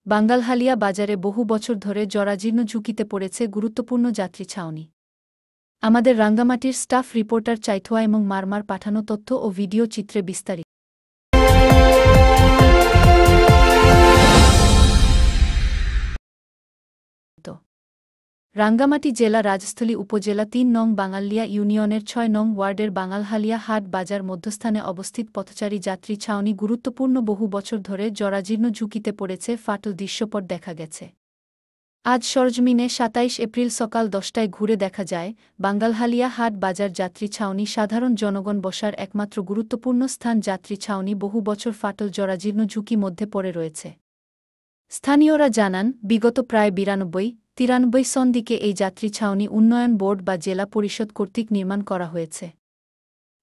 বাঙ্গালহালিয়া বাজারে বহু বছর ধরে জরাজীর্ণ ঝুঁকিতে পড়েছে গুরুত্বপূর্ণ যাত্রী ছাউনি। আমাদের রাঙ্গামাটির স্টাফ রিপোর্টার চাইথোয়া এবং মারমার পাঠানো তথ্য ও ভিডিও চিত্রে বিস্তারিত। রাঙ্গামাটি জেলা রাজস্থলী উপজেলা ৩ নং বাঙালিয়া ইউনিয়নের ৬ নং ওয়ার্ডের বাঙালহালিয়া হাট বাজার মধ্যস্থানে অবস্থিত পথচারী যাত্রী ছাউনি গুরুত্বপূর্ণ বহু বছর ধরে জরাজীর্ণ ঝুঁকিতে পড়েছে ফাটল দৃশ্যপট দেখা গেছে। আজ সরজমিনে ২৭ এপ্রিল সকাল ১০টায় ঘুরে দেখা যায় বাঙ্গালহালিয়া হাট বাজার যাত্রী ছাউনি সাধারণ জনগণ বসার একমাত্র গুরুত্বপূর্ণ স্থান। যাত্রী ছাউনি বহু বছর ফাটল জরাজীর্ণ ঝুঁকি মধ্যে পড়ে রয়েছে। স্থানীয়রা জানান, বিগত প্রায় ৯২-৯৩ সন দিকে এই যাত্রী ছাউনি উন্নয়ন বোর্ড বা জেলা পরিষদ কর্তৃক নির্মাণ করা হয়েছে।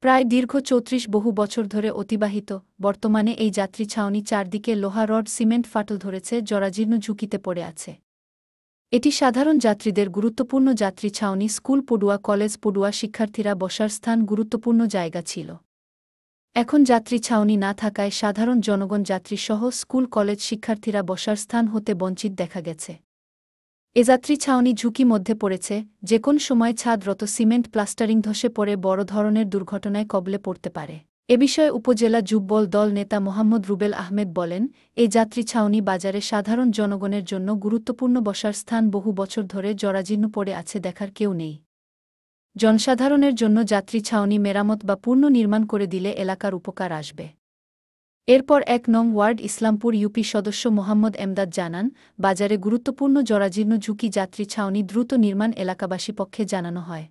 প্রায় দীর্ঘ ৩৪ বহু বছর ধরে অতিবাহিত বর্তমানে এই যাত্রী ছাউনি চারদিকে লোহা রড সিমেন্ট ফাটল ধরেছে, জরাজীর্ণ ঝুঁকিতে পড়ে আছে। এটি সাধারণ যাত্রীদের গুরুত্বপূর্ণ যাত্রী ছাউনি, স্কুল পড়ুয়া, কলেজ পড়ুয়া শিক্ষার্থীরা বসার স্থান, গুরুত্বপূর্ণ জায়গা ছিল। এখন যাত্রী ছাউনি না থাকায় সাধারণ জনগণ যাত্রীসহ স্কুল কলেজ শিক্ষার্থীরা বসার স্থান হতে বঞ্চিত দেখা গেছে। এ যাত্রী ছাউনি ঝুঁকি মধ্যে পড়েছে, যে কোন সময় ছাদরত সিমেন্ট প্লাস্টারিং ধসে পড়ে বড় ধরনের দুর্ঘটনায় কবলে পড়তে পারে। এ বিষয়ে উপজেলা যুববল দল নেতা মোহাম্মদ রুবেল আহমেদ বলেন, এই যাত্রী ছাউনি বাজারে সাধারণ জনগণের জন্য গুরুত্বপূর্ণ বসার স্থান, বহু বছর ধরে জরাজীর্ণ পড়ে আছে, দেখার কেউ নেই। জনসাধারণের জন্য যাত্রী ছাউনি মেরামত বা পূর্ণ নির্মাণ করে দিলে এলাকার উপকার আসবে। এরপর ১ নং ওয়ার্ড ইসলামপুর ইউপি সদস্য মোহাম্মদ এমদাদ জানান, বাজারে গুরুত্বপূর্ণ জরাজীর্ণ ঝুঁকি যাত্রী ছাউনি দ্রুত নির্মাণ এলাকাবাসী পক্ষে জানানো হয়।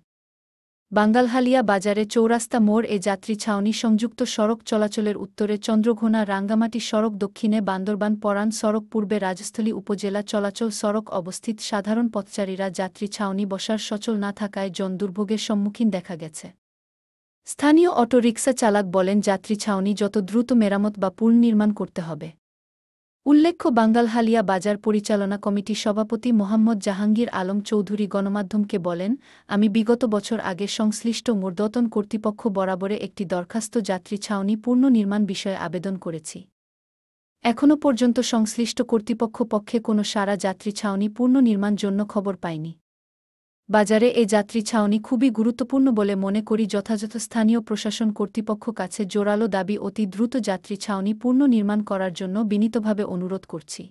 বাঙ্গালহালিয়া বাজারে চৌরাস্তা মোড় এ যাত্রী ছাউনি সংযুক্ত সড়ক চলাচলের উত্তরে চন্দ্রঘোনা রাঙ্গামাটি সড়ক, দক্ষিণে বান্দরবান পরান সড়ক, পূর্বে রাজস্থলী উপজেলা চলাচল সড়ক অবস্থিত। সাধারণ পথচারীরা যাত্রী ছাউনি বসার সচল না থাকায় জন দুর্ভোগের সম্মুখীন দেখা গেছে। স্থানীয় অটো রিকশা চালক বলেন, যাত্রী ছাউনি যত দ্রুত মেরামত বা পুনর্নির্মাণ করতে হবে। উল্লেখ্য, বাঙ্গালহালিয়া বাজার পরিচালনা কমিটি সভাপতি মোহাম্মদ জাহাঙ্গীর আলম চৌধুরী গণমাধ্যমকে বলেন, আমি বিগত বছর আগে সংশ্লিষ্ট ঊর্ধ্বতন কর্তৃপক্ষ বরাবরে একটি দরখাস্ত যাত্রী ছাউনি পুনর্নির্মাণ বিষয়ে আবেদন করেছি। এখনও পর্যন্ত সংশ্লিষ্ট কর্তৃপক্ষ পক্ষে কোনো সারা যাত্রী ছাউনি পুনর্নির্মাণ জন্য খবর পাইনি। বাজারে এ যাত্রী ছাউনি খুবই গুরুত্বপূর্ণ বলে মনে করি। যথাযথ স্থানীয় প্রশাসন কর্তৃপক্ষ কাছে জোরালো দাবি, অতি দ্রুত যাত্রী ছাউনি পুনর্নির্মাণ করার জন্য বিনীতভাবে অনুরোধ করছি।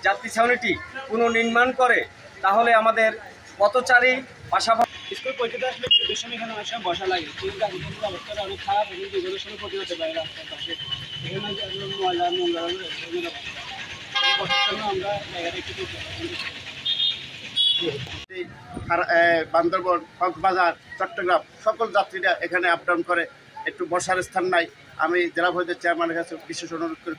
যাত্রী ছাউনিটি পুনর্নির্মাণ করে তাহলে আমাদের পথচারী পাশাপাশি স্কুল পৌঁছতে আসলে এখানে অনেক সময় বসা লাগে, কিন্তু অবস্থাটা অনেক খারাপ, এবং দুর্ঘটনার সময় ক্ষতি হতে পারে রাস্তার পাশে। এখানে ময়লা নোংরা আমরা জায়গাটা একটু বান্দরবান, কক্সবাজার, চট্টগ্রাম সকল যাত্রীরা এখানে আপ ডাউন করে, একটু বসার স্থান নাই। আমি জেলা পরিষদের চেয়ারম্যানের কাছে বিশেষ অনুরোধ করি।